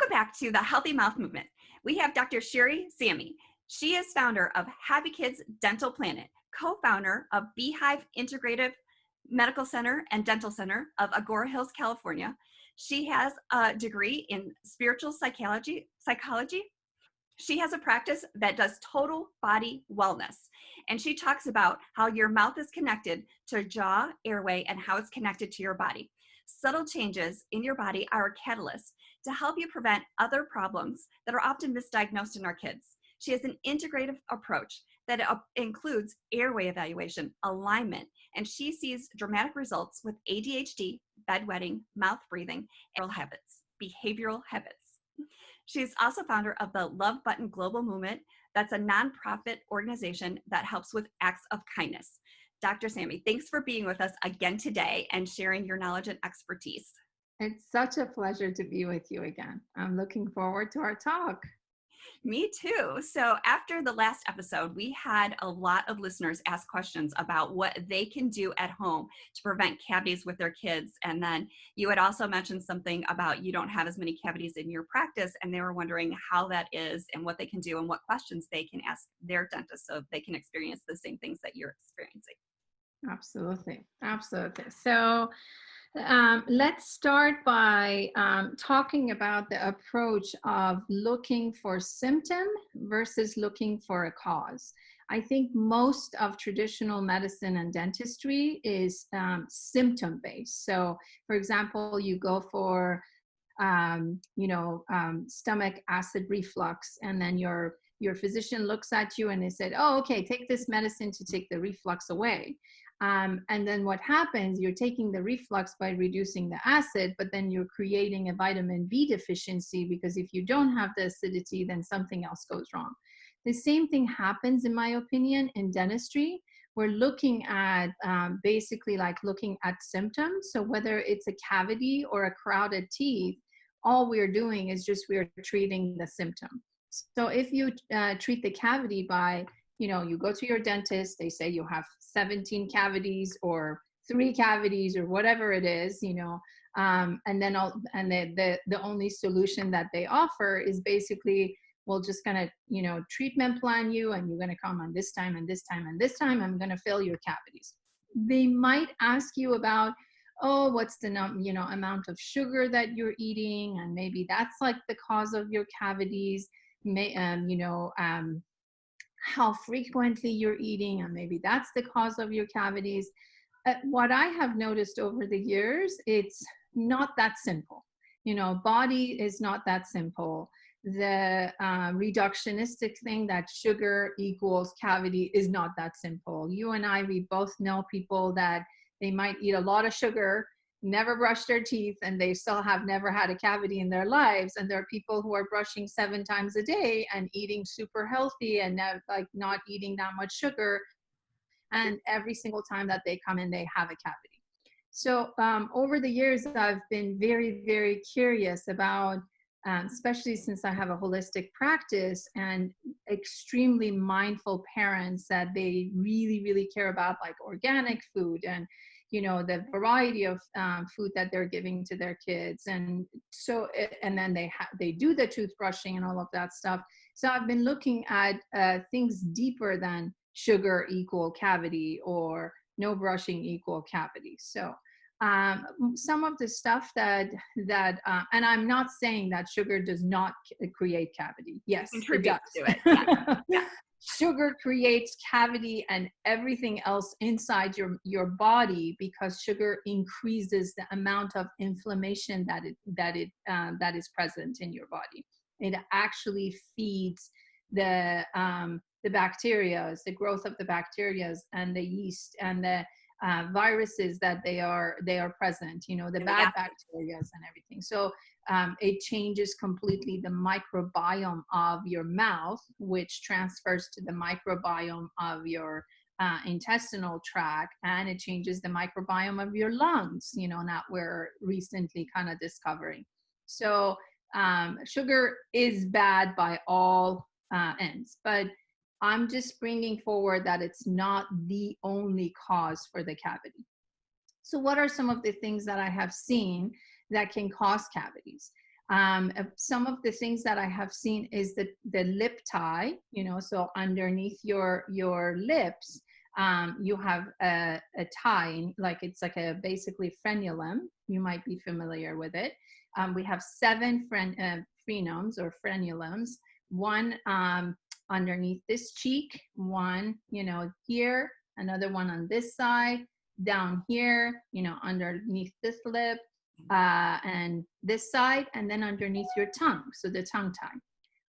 Welcome back to the Healthy Mouth Movement. We have Dr. Sherry Sammy. She is founder of Happy Kids Dental Planet, co-founder of Beehive Integrative Medical Center and Dental Center of Agora Hills, California. She has a degree in spiritual psychology. She has a practice that does total body wellness. And she talks about how your mouth is connected to jaw, airway, and how it's connected to your body. Subtle changes in your body are a catalyst to help you prevent other problems that are often misdiagnosed in our kids. She has an integrative approach that includes airway evaluation, alignment, and she sees dramatic results with ADHD, bedwetting, mouth breathing, and behavioral habits. She's also founder of the Love Button Global Movement. That's a nonprofit organization that helps with acts of kindness. Dr. Sammy, thanks for being with us again today and sharing your knowledge and expertise. It's such a pleasure to be with you again. I'm looking forward to our talk. Me too. So after the last episode, we had a lot of listeners ask questions about what they can do at home to prevent cavities with their kids. And then you had also mentioned something about you don't have as many cavities in your practice, and they were wondering how that is and what they can do and what questions they can ask their dentist so they can experience the same things that you're experiencing. Absolutely. Absolutely. So let's start by talking about the approach of looking for symptom versus looking for a cause. I think most of traditional medicine and dentistry is symptom-based. So, for example, you go for, stomach acid reflux, and then your physician looks at you and they said, oh, okay, take this medicine to take the reflux away. And then what happens, you're taking the reflux by reducing the acid, but then you're creating a vitamin B deficiency, because if you don't have the acidity, then something else goes wrong. The same thing happens, in my opinion, in dentistry. We're looking at basically like looking at symptoms. So whether it's a cavity or a crowded teeth, all we're doing is just we're treating the symptom. So if you treat the cavity by, you go to your dentist, they say you have 17 cavities or 3 cavities or whatever it is, and then the only solution that they offer is basically, we're just going to, treatment plan you, and you're going to come on this time and this time and this time, I'm going to fill your cavities. They might ask you about, oh, what's the amount of sugar that you're eating, and maybe that's like the cause of your cavities. How frequently you're eating, and maybe that's the cause of your cavities. What I have noticed over the years, it's not that simple. Body is not that simple. The reductionistic thing that sugar equals cavity is not that simple. You and I, we both know people that they might eat a lot of sugar, never brush their teeth, and they still have never had a cavity in their lives. And there are people who are brushing 7 times a day and eating super healthy and not eating that much sugar, and every single time that they come in, they have a cavity. So over the years, I've been very, very curious about, especially since I have a holistic practice, and extremely mindful parents that they really, really care about like organic food and the variety of food that they're giving to their kids. And so, and then they do the toothbrushing and all of that stuff. So I've been looking at things deeper than sugar equal cavity or no brushing equal cavity. So some of the stuff that and I'm not saying that sugar does not create cavity. Yes, it does. To it. Yeah. Yeah. Sugar creates cavity and everything else inside your body, because sugar increases the amount of inflammation that is present in your body. It actually feeds the bacteria, the growth of the bacteria and the yeast and the viruses that they are present, the bad bacteria and everything. So it changes completely the microbiome of your mouth, which transfers to the microbiome of your intestinal tract, and it changes the microbiome of your lungs, that we're recently kind of discovering. So sugar is bad by all ends, but I'm just bringing forward that it's not the only cause for the cavity. So what are some of the things that I have seen that can cause cavities? Some of the things that I have seen is the lip tie, so underneath your lips, you have a tie, like it's like a basically frenulum. You might be familiar with it. We have 7 frenums or frenulums, one underneath this cheek, one, here, another one on this side, down here, underneath this lip, and this side, and then underneath your tongue, so the tongue tie.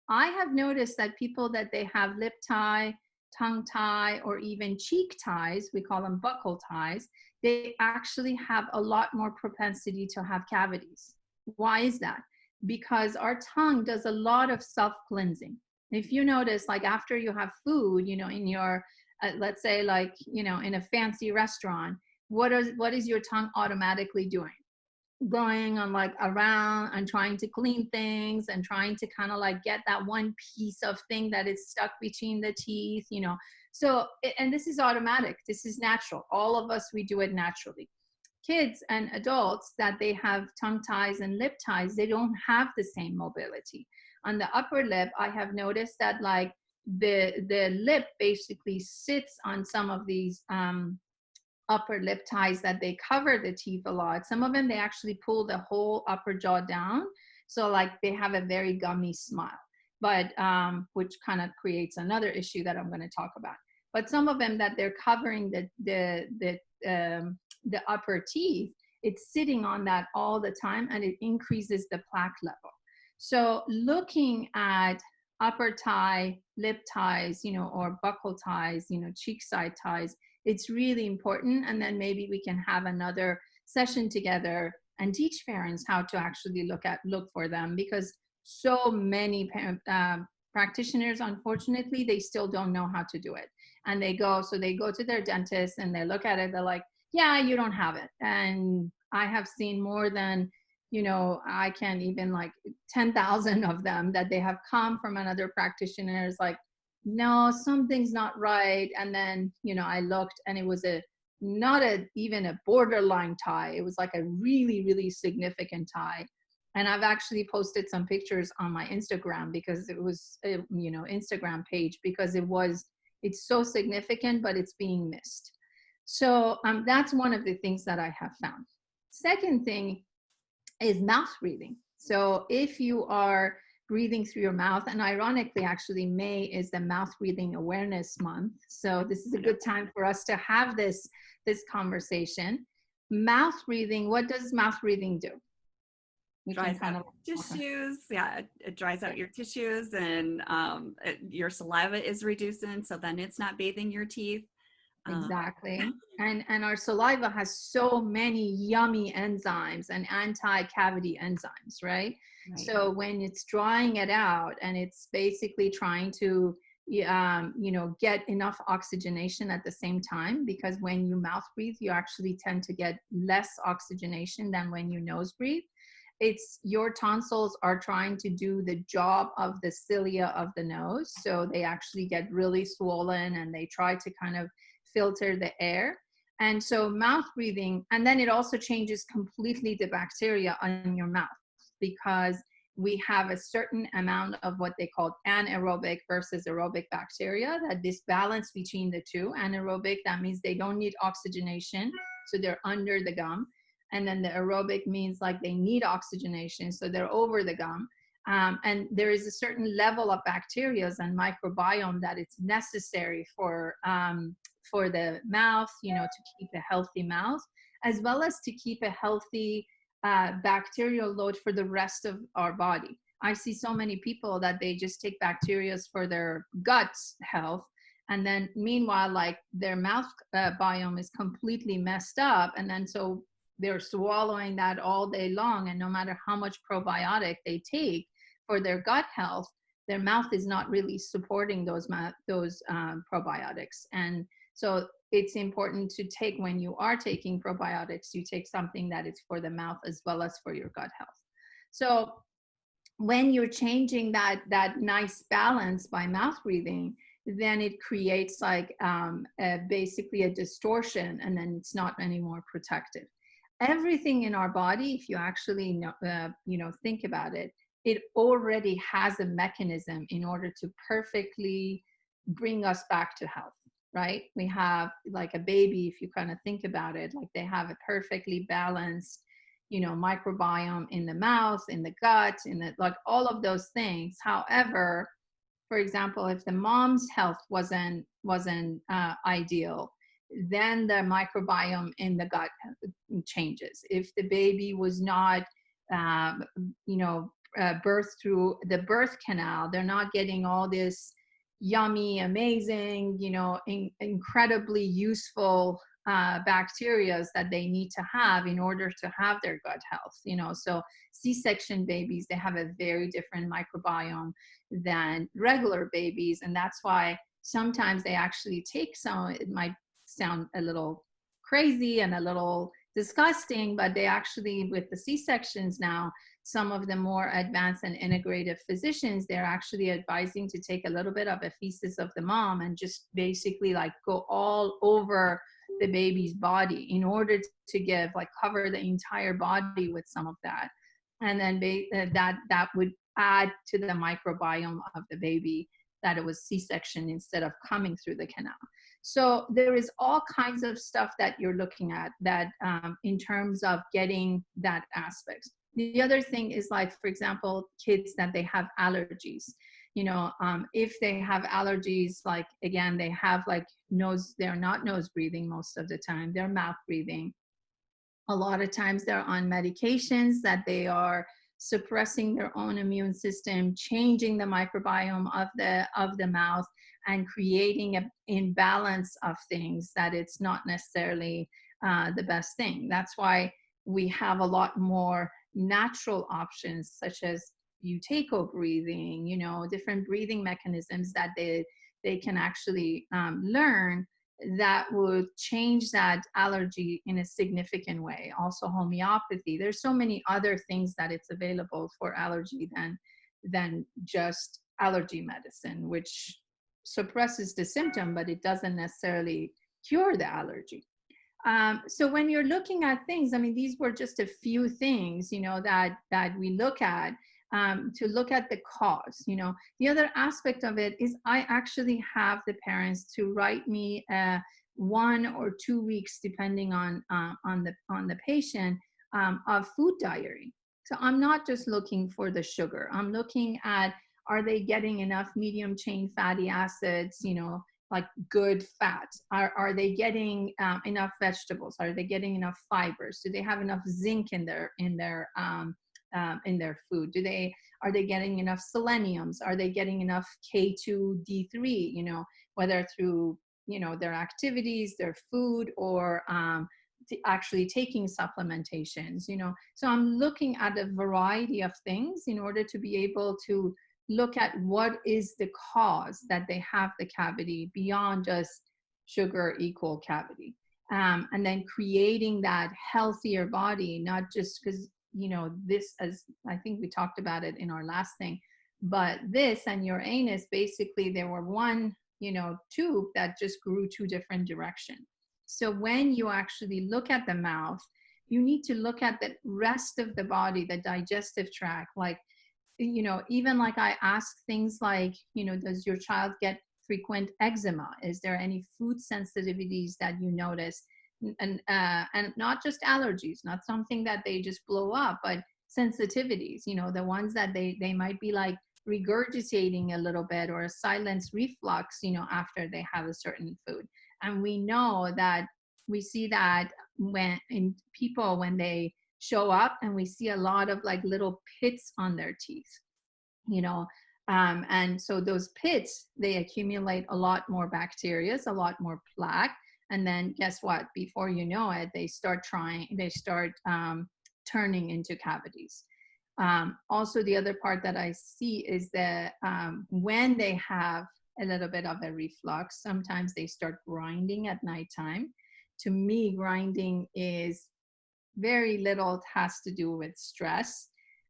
I have noticed that people that they have lip tie, tongue tie, or even cheek ties, we call them buccal ties, they actually have a lot more propensity to have cavities. Why is that? Because our tongue does a lot of self-cleansing. If you notice, like after you have food, in your, let's say like, in a fancy restaurant, what is your tongue automatically doing? Going on like around and trying to clean things and trying to kind of like get that one piece of thing that is stuck between the teeth, so, and this is automatic, this is natural, all of us, we do it naturally. Kids and adults that they have tongue ties and lip ties, they don't have the same mobility. On the upper lip, I have noticed that like the lip basically sits on some of these upper lip ties that they cover the teeth a lot. Some of them, they actually pull the whole upper jaw down. So like they have a very gummy smile, but which kind of creates another issue that I'm going to talk about. But some of them that they're covering the upper teeth, it's sitting on that all the time, and it increases the plaque level. So looking at upper tie, lip ties, or buccal ties, cheek side ties, it's really important. And then maybe we can have another session together and teach parents how to actually look for them, because so many practitioners, unfortunately, they still don't know how to do it. And they go to their dentist and they look at it, they're like, yeah, you don't have it. And I have seen more than, I can't even like 10,000 of them that they have come from another practitioner. It's like, no, something's not right. And then, I looked and it was not even a borderline tie. It was like a really, really significant tie. And I've actually posted some pictures on my Instagram, because it was, Instagram page, because it's so significant, but it's being missed. So that's one of the things that I have found. Second thing is mouth breathing. So if you are breathing through your mouth, and ironically, actually, May is the Mouth Breathing Awareness Month. So this is a good time for us to have this conversation. Mouth breathing, what does mouth breathing do? Dries out tissues. Yeah, it dries out your tissues, and your saliva is reducing, so then it's not bathing your teeth. Exactly. And our saliva has so many yummy enzymes and anti-cavity enzymes, right? So when it's drying it out and it's basically trying to, get enough oxygenation at the same time, because when you mouth breathe, you actually tend to get less oxygenation than when you nose breathe. It's your tonsils are trying to do the job of the cilia of the nose. So they actually get really swollen and they try to kind of filter the air. And so mouth breathing, and then it also changes completely the bacteria on your mouth, because we have a certain amount of what they call anaerobic versus aerobic bacteria, that this balance between the two. Anaerobic, that means they don't need oxygenation, so they're under the gum. And then the aerobic means like they need oxygenation, so they're over the gum. And there is a certain level of bacteria and microbiome that it's necessary for the mouth, to keep a healthy mouth, as well as to keep a healthy bacterial load for the rest of our body. I see so many people that they just take bacteria for their gut health, and then meanwhile, like their mouth biome is completely messed up, and then so they're swallowing that all day long, and no matter how much probiotic they take for their gut health, their mouth is not really supporting those probiotics. And so it's important to take, when you are taking probiotics, you take something that is for the mouth as well as for your gut health. So when you're changing that nice balance by mouth breathing, then it creates like basically a distortion, and then it's not anymore protective. everything in our body, if you actually think about it, it already has a mechanism in order to perfectly bring us back to health, right? We have like a baby, if you kind of think about it, like they have a perfectly balanced, microbiome in the mouth, in the gut, in the, like all of those things. However, for example, if the mom's health wasn't ideal, then the microbiome in the gut changes. If the baby was not, um, birthed through the birth canal, they're not getting all this yummy, amazing, incredibly useful bacteria that they need to have in order to have their gut health. So C-section babies, they have a very different microbiome than regular babies, and that's why sometimes they actually take some, it might sound a little crazy and a little disgusting, but they actually, with the C-sections now, some of the more advanced and integrative physicians, they're actually advising to take a little bit of a feces of the mom and just basically like go all over the baby's body in order to give, like, cover the entire body with some of that. And then that would add to the microbiome of the baby, that it was C-section instead of coming through the canal. So there is all kinds of stuff that you're looking at that in terms of getting that aspect. The other thing is, like, for example, kids that they have allergies. If they have allergies, like, again, they have like they're not nose breathing most of the time, they're mouth breathing. A lot of times they're on medications that they are suppressing their own immune system, changing the microbiome of the mouth, and creating an imbalance of things that it's not necessarily the best thing. That's why we have a lot more natural options, such as buteyko breathing, different breathing mechanisms that they can actually learn, that would change that allergy in a significant way. Also homeopathy. There's so many other things that it's available for allergy than just allergy medicine, which suppresses the symptom, but it doesn't necessarily cure the allergy. So when you're looking at things, I mean, these were just a few things, that we look at, to look at the cause. The other aspect of it is I actually have the parents to write me 1 or 2 weeks, depending on the patient, of food diary. So I'm not just looking for the sugar. I'm looking at, are they getting enough medium chain fatty acids, like good fats? Are they getting enough vegetables? Are they getting enough fibers? Do they have enough zinc in their food? Are they getting enough seleniums? Are they getting enough K2D3? Whether through their activities, their food, or actually taking supplementations. So I'm looking at a variety of things in order to be able to look at what is the cause that they have the cavity, beyond just sugar equal cavity. And then creating that healthier body, not just because, this, as I think we talked about it in our last thing, but this and your anus, basically there were one, tube that just grew 2 different directions. So when you actually look at the mouth, you need to look at the rest of the body, the digestive tract, like, even like I ask things like, does your child get frequent eczema? Is there any food sensitivities that you notice? And not just allergies, not something that they just blow up, but sensitivities, the ones that they might be like regurgitating a little bit, or a silence reflux, after they have a certain food. And we know that we see that when in people, when they show up, and we see a lot of like little pits on their teeth, and so those pits, they accumulate a lot more bacteria, a lot more plaque, and then guess what? Before you know it, they start turning into cavities. Also, the other part that I see is that when they have a little bit of a reflux, sometimes they start grinding at nighttime. To me, grinding is very little has to do with stress,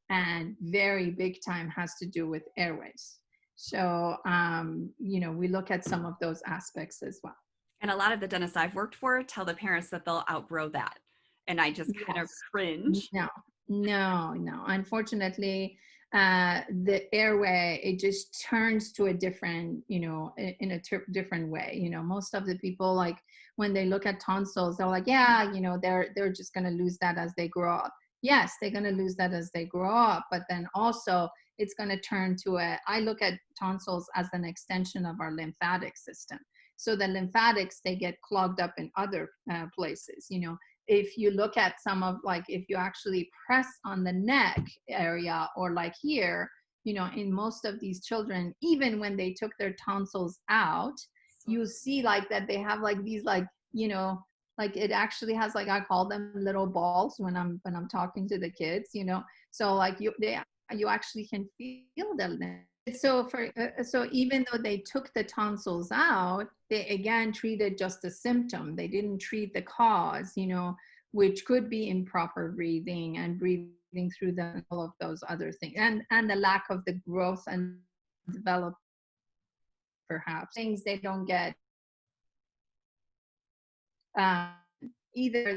and very big time has to do with airways. So, we look at some of those aspects as well. And a lot of the dentists I've worked for tell the parents that they'll outgrow that. and I just kind of Yes. cringe. No, no. Unfortunately, the airway, it just turns to a different, in a different way. Most of the people, like when they look at tonsils, they're like, yeah, they're just going to lose that as they grow up. Yes, they're going to lose that as they grow up, but then also it's going to turn to I look at tonsils as an extension of our lymphatic system. So the lymphatics, they get clogged up in other places. If you look at some of, like, if you actually press on the neck area, or like here, in most of these children, even when they took their tonsils out, So, you see like that they have like these, like, like it actually has, like, I call them little balls when I'm talking to the kids. So like you actually can feel them. So even though they took the tonsils out, they again treated just a symptom. They didn't treat the cause, which could be improper breathing and breathing through all of those other things, and the lack of the growth and development, perhaps things they don't get. Um, Either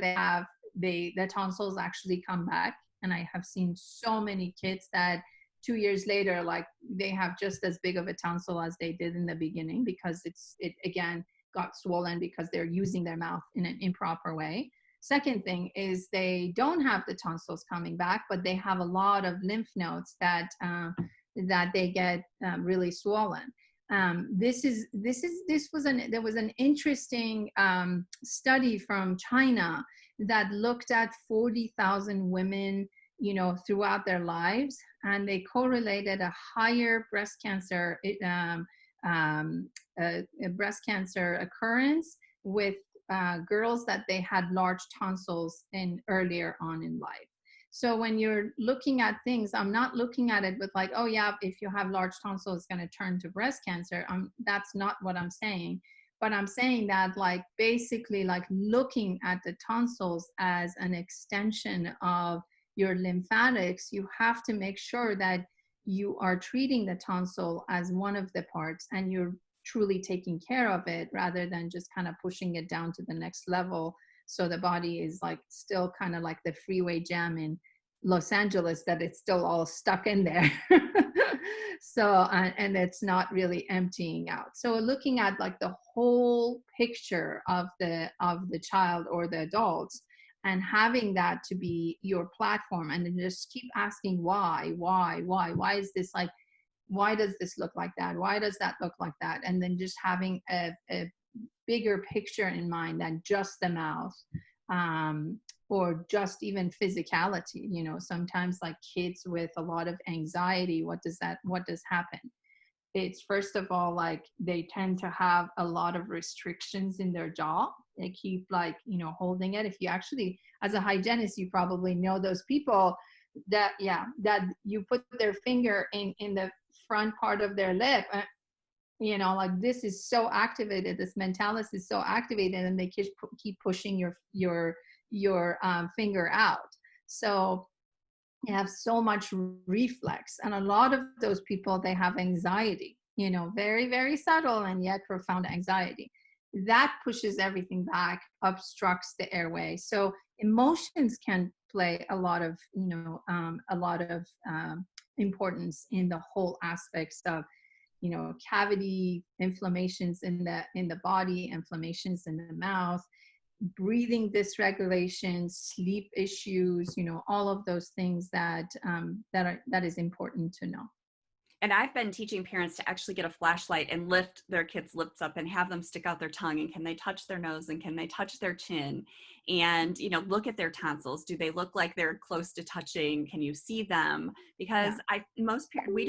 the tonsils actually come back, and I have seen so many kids that 2 years later, like, they have just as big of a tonsil as they did in the beginning, because it again got swollen because they're using their mouth in an improper way. Second thing is, they don't have the tonsils coming back, but they have a lot of lymph nodes that they get really swollen. There was an interesting study from China that looked at 40,000 women, throughout their lives, and they correlated a higher breast cancer occurrence with girls that they had large tonsils in earlier on in life. So when you're looking at things, I'm not looking at it with like, oh yeah, if you have large tonsils, it's going to turn to breast cancer. That's not what I'm saying. But I'm saying that, like, basically, like, looking at the tonsils as an extension of your lymphatics, you have to make sure that you are treating the tonsil as one of the parts, and you're truly taking care of it, rather than just kind of pushing it down to the next level. So the body is like still kind of like the freeway jam in Los Angeles, that it's still all stuck in there. So and it's not really emptying out. So looking at like the whole picture of the child or the adults, and having that to be your platform, and then just keep asking why is this like, why does this look like that, why does that look like that, and then just having a bigger picture in mind than just the mouth, or just even physicality. Sometimes, like, kids with a lot of anxiety, what does happen? It's, first of all, like, they tend to have a lot of restrictions in their jaw. They keep, like, holding it. If you actually, as a hygienist, you probably know those people that you put their finger in the front part of their lip, like, this is so activated, this mentalis is so activated, and they keep pushing your finger out. So you have so much reflex, and a lot of those people, they have anxiety, very, very subtle and yet profound anxiety that pushes everything back, obstructs the airway. So emotions can play a lot of importance in the whole aspects of cavity, inflammations in the body, inflammations in the mouth, breathing dysregulation, sleep issues, all of those things that is important to know. And I've been teaching parents to actually get a flashlight and lift their kids' lips up and have them stick out their tongue, and can they touch their nose, and can they touch their chin, and look at their tonsils. Do they look like they're close to touching? Can you see them? Because most parents, we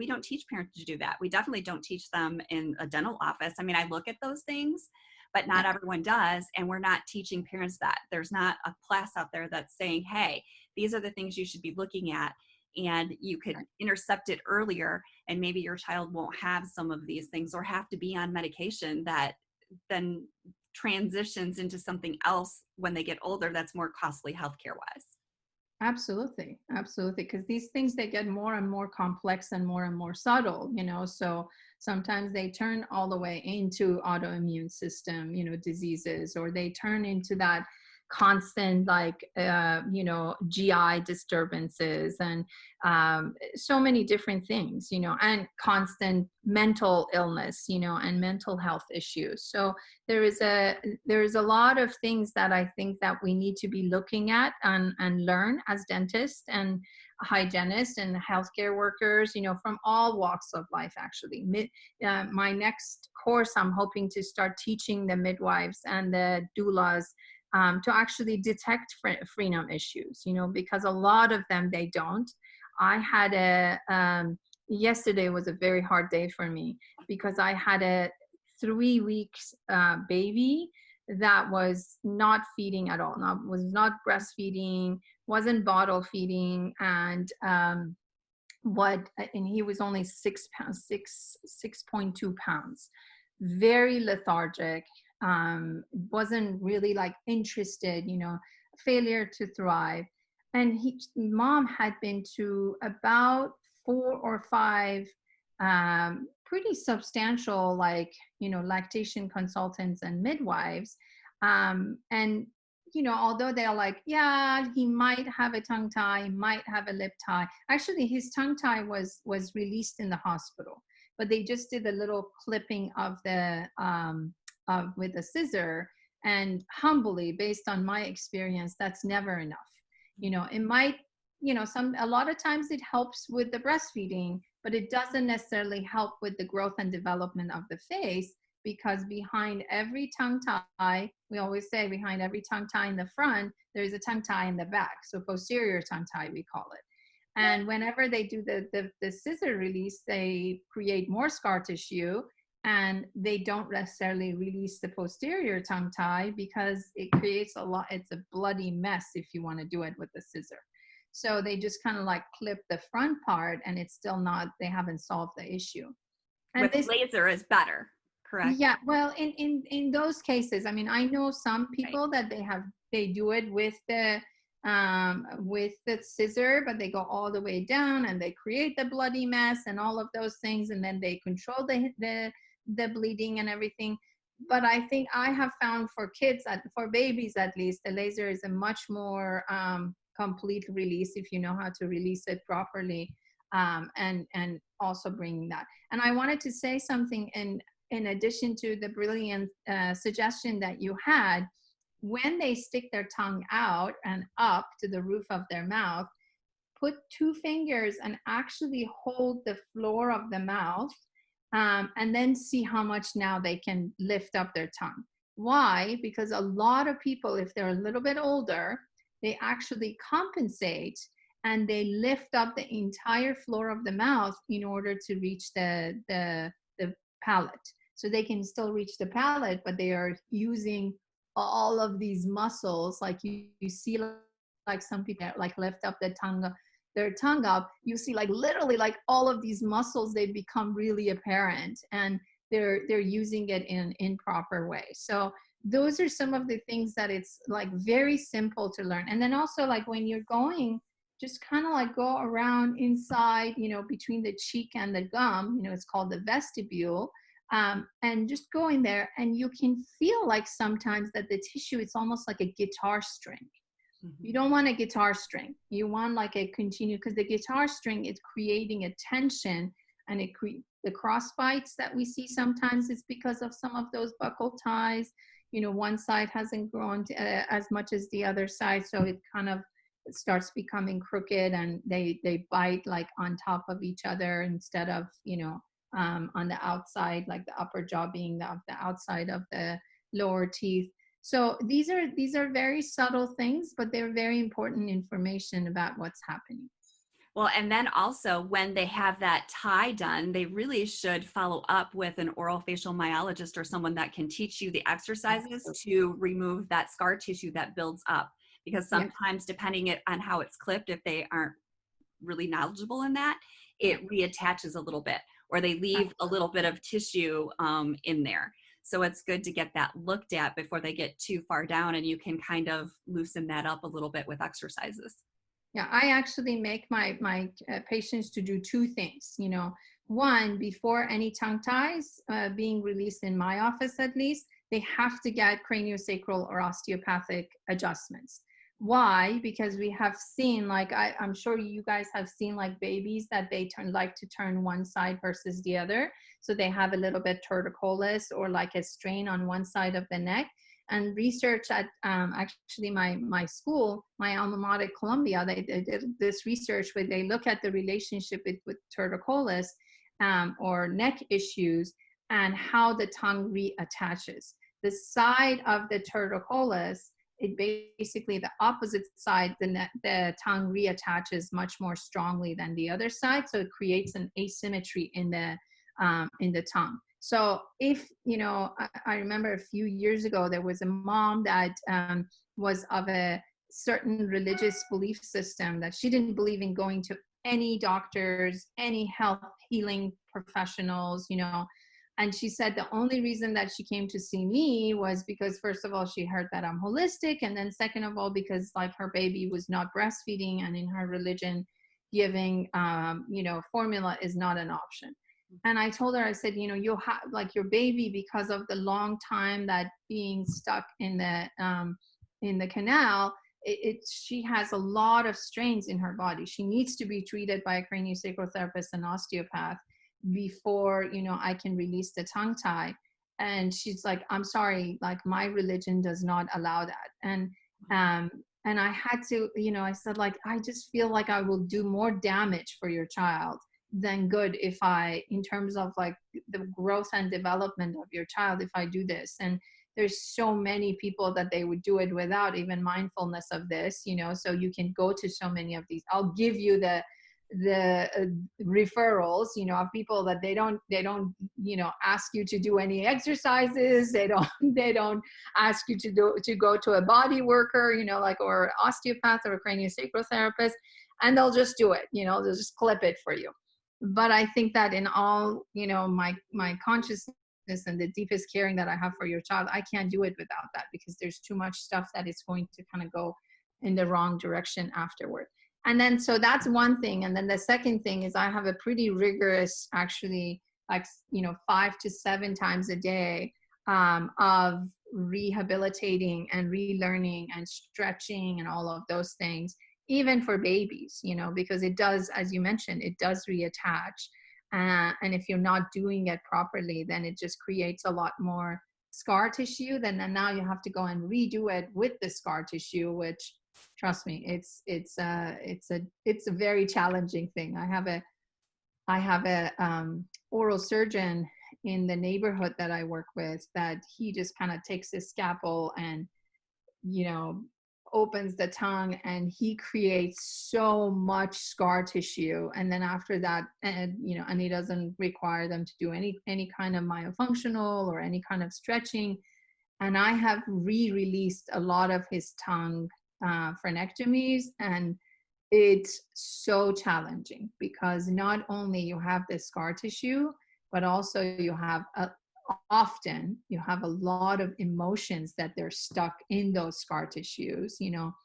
don't teach parents to do that. We definitely don't teach them in a dental office. I mean, I look at those things, but not everyone does, and we're not teaching parents that. There's not a class out there that's saying, hey, these are the things you should be looking at, and you could intercept it earlier, and maybe your child won't have some of these things or have to be on medication that then transitions into something else when they get older that's more costly healthcare wise. Absolutely. Because these things, they get more and more complex and more subtle, so sometimes they turn all the way into autoimmune system, diseases, or they turn into that constant like GI disturbances, and so many different things, and constant mental illness, and mental health issues. So there is a lot of things that I think that we need to be looking at and learn as dentists and hygienists and healthcare workers, from all walks of life, actually. My next course, I'm hoping to start teaching the midwives and the doulas to actually detect frenum issues, because a lot of them, they don't. I had yesterday was a very hard day for me because I had a 3 weeks baby that was not feeding at all, was not breastfeeding, wasn't bottle feeding, and he was only 6 pounds, 6.2 pounds, very lethargic, wasn't really like interested, failure to thrive. And mom had been to about 4 or 5 pretty substantial, like, lactation consultants and midwives. And although they're like, yeah, he might have a tongue tie, he might have a lip tie. Actually, his tongue tie was released in the hospital, but they just did a little clipping of the with a scissor. And humbly, based on my experience, that's never enough. It might, a lot of times it helps with the breastfeeding, but it doesn't necessarily help with the growth and development of the face, because behind every tongue tie, we always say behind every tongue tie in the front, there's a tongue tie in the back. So posterior tongue tie, we call it. And whenever they do the scissor release, they create more scar tissue, and they don't necessarily release the posterior tongue tie because it creates it's a bloody mess if you want to do it with the scissor. So they just kind of like clip the front part, and it's still not, they haven't solved the issue. And with laser is better, correct? Yeah, well, in those cases, I mean, I know some people that they do it with the scissor, but they go all the way down and they create the bloody mess and all of those things, and then they control the bleeding and everything. But I think I have found for kids, for babies at least, the laser is a much more complete release if you know how to release it properly, and also bringing that. And I wanted to say something in addition to the brilliant suggestion that you had. When they stick their tongue out and up to the roof of their mouth, put 2 fingers and actually hold the floor of the mouth, and then see how much now they can lift up their tongue. Why? Because a lot of people, if they're a little bit older, they actually compensate and they lift up the entire floor of the mouth in order to reach the palate. So they can still reach the palate, but they are using all of these muscles. Like you see, like some people like lift up their tongue up, you see like literally like all of these muscles, they become really apparent, and they're using it in improper way. So those are some of the things that it's like very simple to learn. And then also, like when you're going, just kind of like go around inside, between the cheek and the gum, it's called the vestibule. And just go in there, and you can feel like sometimes that the tissue, it's almost like a guitar string. Mm-hmm. You don't want a guitar string. You want like a continue, because the guitar string is creating a tension, and the cross bites that we see sometimes is because of some of those buccal ties. One side hasn't grown as much as the other side, so it kind of starts becoming crooked, and they bite like on top of each other instead of on the outside, like the upper jaw being the outside of the lower teeth. So these are very subtle things, but they're very important information about what's happening. Well, and then also when they have that tie done, they really should follow up with an orofacial myologist or someone that can teach you the exercises to remove that scar tissue that builds up. Because sometimes, depending on how it's clipped, if they aren't really knowledgeable in that, it reattaches a little bit, or they leave a little bit of tissue in there. So it's good to get that looked at before they get too far down, and you can kind of loosen that up a little bit with exercises. Yeah, I actually make my patients to do 2 things. One, before any tongue ties being released in my office, at least, they have to get craniosacral or osteopathic adjustments. Why? Because we have seen, like, I'm sure you guys have seen, like, babies that they like to turn one side versus the other. So they have a little bit torticollis or like a strain on one side of the neck. And research at actually my school, my alma mater, Columbia, they did this research where they look at the relationship with torticollis or neck issues and how the tongue reattaches. The side of the torticollis, it basically the opposite side, the tongue reattaches much more strongly than the other side, so it creates an asymmetry in the tongue. So if, you know, I remember a few years ago, there was a mom that was of a certain religious belief system that she didn't believe in going to any doctors, any health healing professionals, you know. And she said the only reason that she came to see me was because, first of all, she heard that I'm holistic. And then second of all, because like her baby was not breastfeeding, and in her religion, giving, you know, formula is not an option. And I told her, I said, you know, you'll have like your baby, because of the long time that being stuck in the canal, she has a lot of strains in her body. She needs to be treated by a craniosacral therapist and osteopath before, you know, I can release the tongue tie. And she's like, I'm sorry, like my religion does not allow that. And I had to, you know, I said, like, I just feel like I will do more damage for your child than good if I, in terms of like the growth and development of your child, if I do this. And there's so many people that they would do it without even mindfulness of this, you know, so you can go to so many of these. I'll give you the referrals, you know, of people that they don't, you know, ask you to do any exercises. They don't ask you to go to a body worker, you know, like, or osteopath or a craniosacral therapist, and they'll just do it, you know, they'll just clip it for you. But I think that in all, you know, my consciousness and the deepest caring that I have for your child, I can't do it without that, because there's too much stuff that is going to kind of go in the wrong direction afterward. And then, so that's one thing. And then the second thing is I have a pretty rigorous, actually, like, you know, 5 to 7 times a day of rehabilitating and relearning and stretching and all of those things, even for babies, you know, because it does, as you mentioned, it does reattach. And if you're not doing it properly, then it just creates a lot more scar tissue. Then now you have to go and redo it with the scar tissue, which, trust me, it's a very challenging thing. I have a oral surgeon in the neighborhood that I work with, that he just kind of takes his scalpel and, you know, opens the tongue, and he creates so much scar tissue. And then after that, and, you know, and he doesn't require them to do any kind of myofunctional or any kind of stretching. And I have re-released a lot of his tongue frenectomies, and it's so challenging, because not only you have the scar tissue, but also you have often you have a lot of emotions that they're stuck in those scar tissues. You know,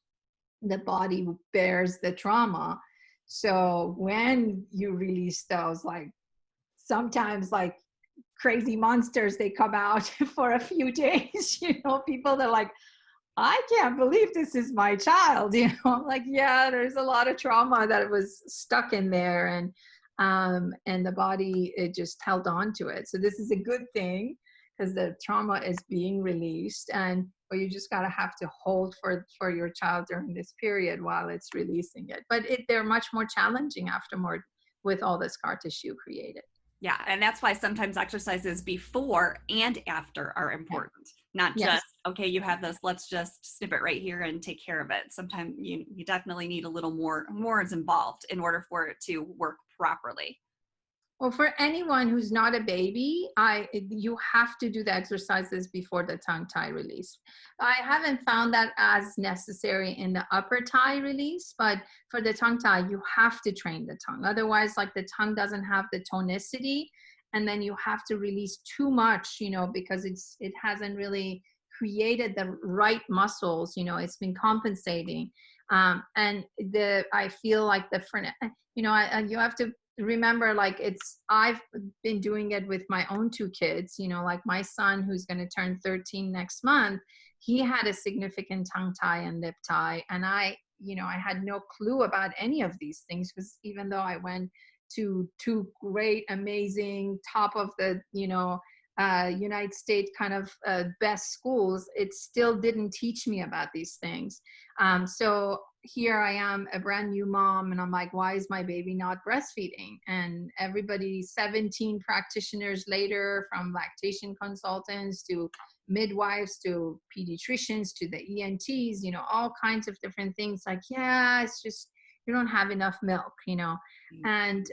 the body bears the trauma. So when you release those, like, sometimes like crazy monsters, they come out for a few days, you know, people that are like, I can't believe this is my child, you know, like, yeah, there's a lot of trauma that was stuck in there, and the body, it just held on to it. So this is a good thing, because the trauma is being released, but you just gotta have to hold for your child during this period while it's releasing it. But they're much more challenging afterward with all the scar tissue created. Yeah, and that's why sometimes exercises before and after are important. Not Yes. just, okay, you have this, let's just snip it right here and take care of it. Sometimes you definitely need a little more is involved in order for it to work properly. Well, for anyone who's not a baby, you have to do the exercises before the tongue tie release. I haven't found that as necessary in the upper tie release, but for the tongue tie, you have to train the tongue. Otherwise, like, the tongue doesn't have the tonicity, and then you have to release too much, you know, because it hasn't really created the right muscles, you know, it's been compensating. And I feel like you know, you have to remember, like, I've been doing it with my own two kids, like my son who's going to turn 13 next month. He had a significant tongue tie and lip tie, and I had no clue about any of these things, because even though I went to two great, amazing, top of the United States kind of best schools, it still didn't teach me about these things. So here I am, a brand new mom, and I'm like, why is my baby not breastfeeding? And everybody, 17 practitioners later, from lactation consultants to midwives to pediatricians to the ENTs, all kinds of different things, like, yeah, it's just you don't have enough milk, and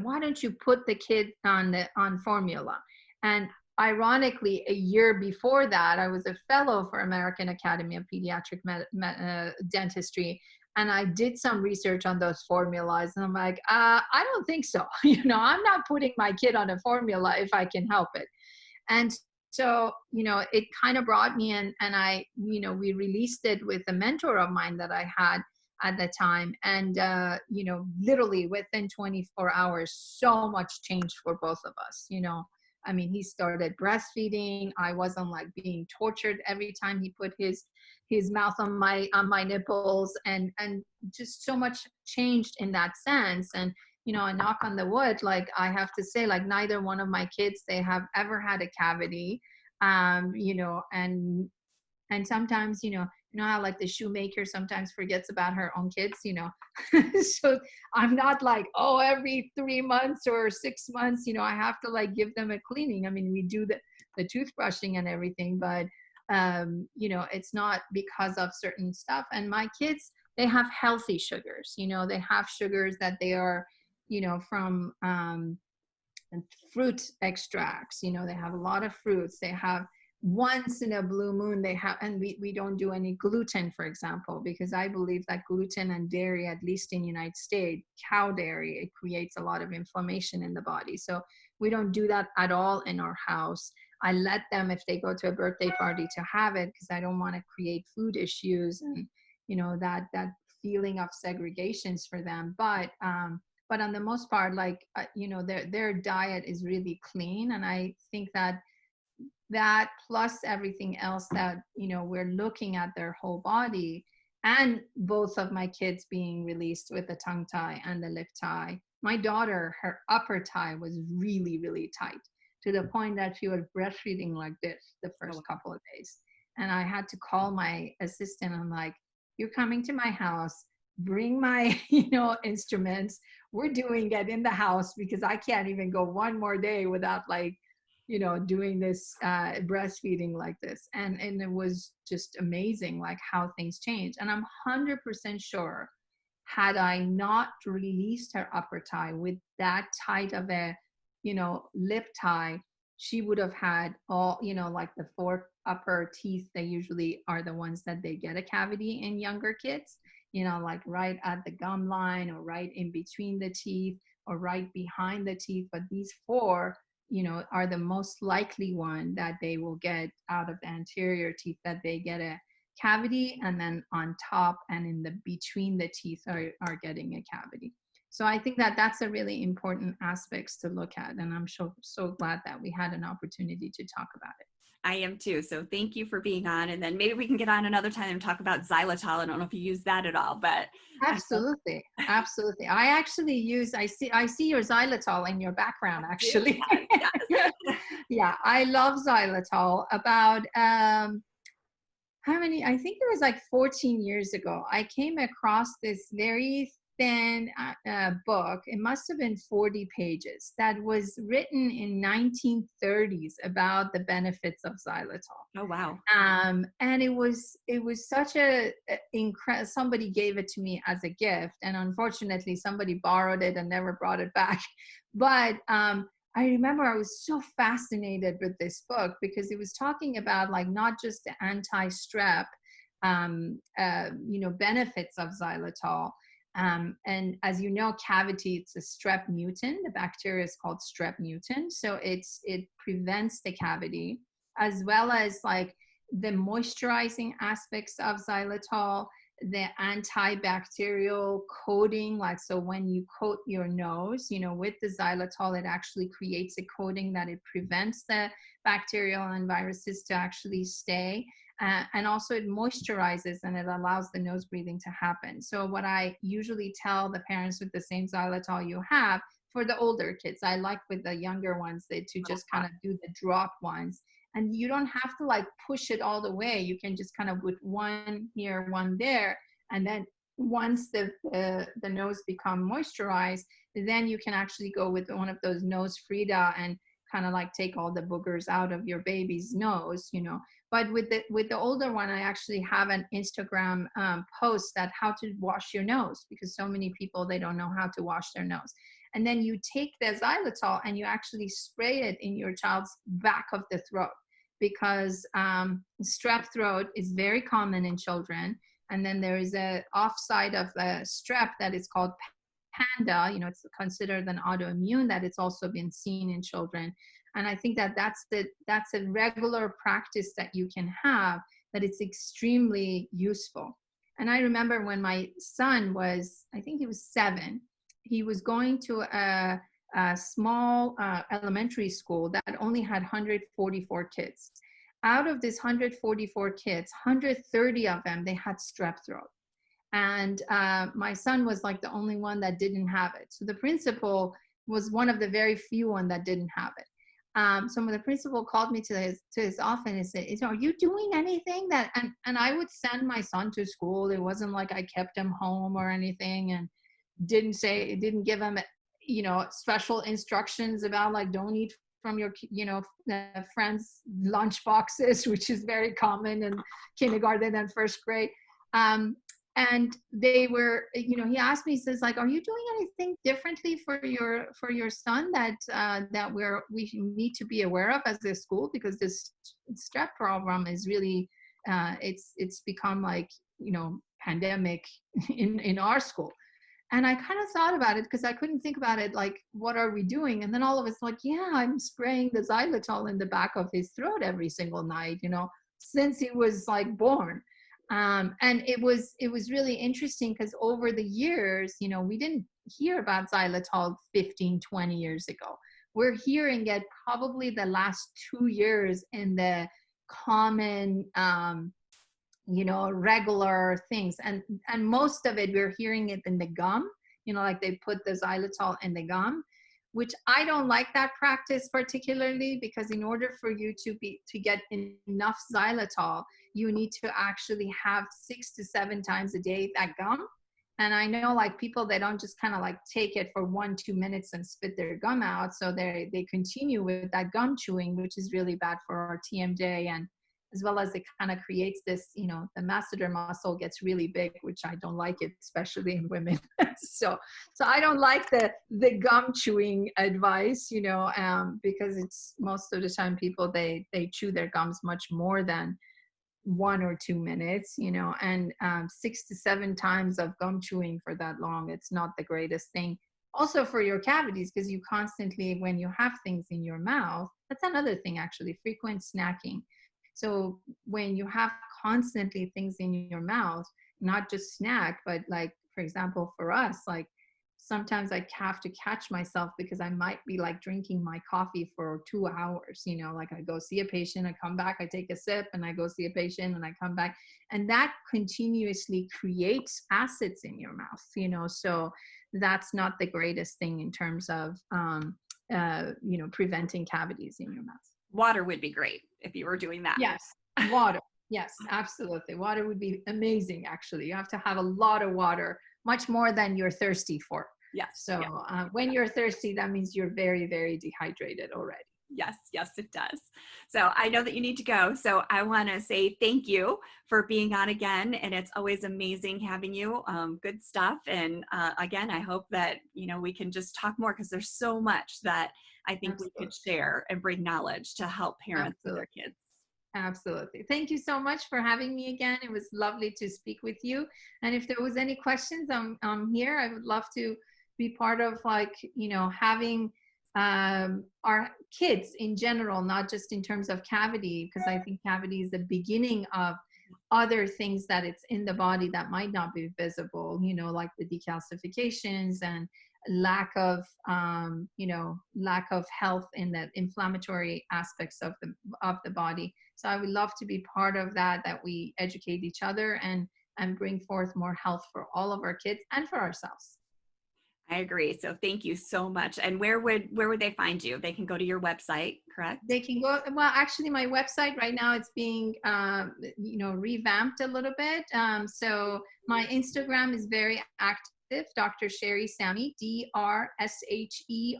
why don't you put the kid on formula? And ironically, a year before that, I was a fellow for American Academy of Pediatric Dentistry, and I did some research on those formulas, and I'm like, I don't think so. I'm not putting my kid on a formula if I can help it. And so, it kind of brought me in, and we released it with a mentor of mine that I had at the time. And, literally within 24 hours, so much changed for both of us. I mean, he started breastfeeding. I wasn't like being tortured every time he put his mouth on my nipples, and just so much changed in that sense. And, I knock on the wood, like, I have to say, like, neither one of my kids, they have ever had a cavity. And sometimes, how like the shoemaker sometimes forgets about her own kids, so I'm not like, oh, every 3 months or 6 months, I have to like give them a cleaning. I mean, we do the toothbrushing and everything, but it's not because of certain stuff. And my kids, they have healthy sugars, they have sugars that they are, from fruit extracts, they have a lot of fruits. They have, once in a blue moon, they have, and we don't do any gluten, for example, because I believe that gluten and dairy, at least in the United States, cow dairy, it creates a lot of inflammation in the body. So we don't do that at all in our house. I let them, if they go to a birthday party, to have it, because I don't want to create food issues and that feeling of segregations for them. But on the most part, like, their diet is really clean, and I think that plus everything else that we're looking at their whole body, and both of my kids being released with the tongue tie and the lip tie. My daughter, her upper tie was really, really tight, to the point that she was breastfeeding like this the first couple of days. And I had to call my assistant. I'm like, you're coming to my house, bring my instruments, we're doing it in the house, because I can't even go one more day without like doing this breastfeeding like this. And it was just amazing, like, how things change. And I'm 100% sure, had I not released her upper tie with that tight of a lip tie, she would have had all, like the 4 upper teeth, they usually are the ones that they get a cavity in younger kids, like right at the gum line, or right in between the teeth, or right behind the teeth. But these 4, are the most likely one that they will get out of the anterior teeth, that they get a cavity, and then on top and in the between the teeth are getting a cavity. So I think that that's a really important aspects to look at, and I'm so glad that we had an opportunity to talk about it. I am too. So thank you for being on, and then maybe we can get on another time and talk about xylitol. I don't know if you use that at all, but absolutely. I actually use, I see your xylitol in your background, actually. Yes. Yeah, I love xylitol. About how many, I think it was like 14 years ago, I came across this very thin book. It must have been 40 pages, that was written in 1930s about the benefits of xylitol. Oh, wow. And it was such a incredible, somebody gave it to me as a gift, and unfortunately somebody borrowed it and never brought it back. But I remember I was so fascinated with this book, because it was talking about, like, not just the anti-strep benefits of xylitol. And as you know, cavity, it's a strep mutin. The bacteria is called strep mutin. So it prevents the cavity, as well as like the moisturizing aspects of xylitol. the antibacterial coating, like, so when you coat your nose, with the xylitol, it actually creates a coating that it prevents the bacterial and viruses to actually stay. And also it moisturizes and it allows the nose breathing to happen. So what I usually tell the parents with the same xylitol you have, for the older kids, I like with the younger ones to just kind of do the drop ones. And you don't have to like push it all the way. You can just kind of with one here, one there. And then once the nose become moisturized, then you can actually go with one of those nose Frida and kind of like take all the boogers out of your baby's nose, But with the older one, I actually have an Instagram post that how to wash your nose, because so many people, they don't know how to wash their nose. And then you take the xylitol and you actually spray it in your child's back of the throat, because strep throat is very common in children. And then there is a offside of the strep that is called panda. It's considered an autoimmune that it's also been seen in children. And I think that's a regular practice that you can have, that it's extremely useful. And I remember when my son was, I think he was 7, he was going to a small elementary school that only had 144 kids. Out of this 144 kids, 130 of them, they had strep throat. And my son was like the only one that didn't have it. So the principal was one of the very few one that didn't have it. So when the principal called me to his office and said, "Are you doing anything that?" And I would send my son to school. It wasn't like I kept him home or anything, and didn't give him, special instructions about like, don't eat from your, friends' lunch boxes, which is very common in kindergarten and first grade. And they were, he asked me, he says like, "Are you doing anything differently for your son that we need to be aware of as a school? Because this strep problem is really, it's become like, pandemic in our school." And I kind of thought about it, because I couldn't think about it, like, what are we doing? And then all of us like, yeah, I'm spraying the xylitol in the back of his throat every single night, since he was like born. And it was really interesting, because over the years, we didn't hear about xylitol 15, 20 years ago. We're hearing it probably the last 2 years in the common, regular things. And most of it, we're hearing it in the gum, like they put the xylitol in the gum, which I don't like that practice particularly, because in order for you to get enough xylitol, you need to actually have 6 to 7 times a day that gum. And I know like people, they don't just kind of like take it for 1-2 minutes and spit their gum out. So they continue with that gum chewing, which is really bad for our TMJ, and as well as it kind of creates this, the masseter muscle gets really big, which I don't like it, especially in women. So I don't like the gum chewing advice, because it's most of the time people, they chew their gums much more than 1 or 2 minutes, and 6 to 7 times of gum chewing for that long, it's not the greatest thing. Also for your cavities, because you constantly, when you have things in your mouth, that's another thing actually, frequent snacking. So when you have constantly things in your mouth, not just snack, but like, for example, for us, like sometimes I have to catch myself, because I might be like drinking my coffee for 2 hours, like I go see a patient, I come back, I take a sip, and I go see a patient, and I come back. And that continuously creates acids in your mouth, so that's not the greatest thing in terms of, preventing cavities in your mouth. Water would be great if you were doing that. Yes, water. Yes, absolutely. Water would be amazing, actually. You have to have a lot of water, much more than you're thirsty for. Yes. So when you're thirsty, that means you're very, very dehydrated already. Yes, it does. So I know that you need to go. So I want to say thank you for being on again. And it's always amazing having you. Good stuff. And again, I hope that, we can just talk more, because there's so much that I think we could share and bring knowledge to help parents with their kids. Absolutely. Thank you so much for having me again. It was lovely to speak with you. And if there was any questions, I'm here. I would love to be part of having our kids in general, not just in terms of cavity, because I think cavity is the beginning of other things that it's in the body that might not be visible, like the decalcifications and lack of health in the inflammatory aspects of the body. So I would love to be part of that we educate each other and bring forth more health for all of our kids and for ourselves. I agree. So thank you so much. And where would they find you? They can go to your website, correct? They can go, well, actually my website right now, it's being revamped a little bit. So my Instagram is very active, Dr. Sherry Sami, DrSherry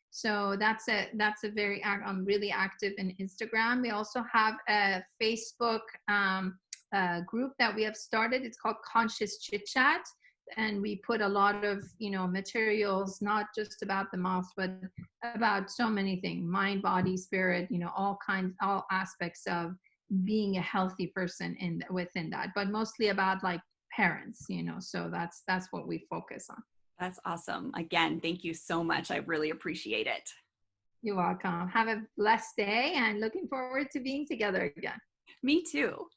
So that's a very I'm really active in Instagram. We also have a Facebook group that we have started. It's called Conscious Chit Chat, and we put a lot of materials, not just about the mouth, but about so many things: mind, body, spirit, all aspects of being a healthy person within that, but mostly about like parents, so that's what we focus on. That's awesome. Again, thank you so much. I really appreciate it. You're welcome. Have a blessed day and looking forward to being together again. Me too.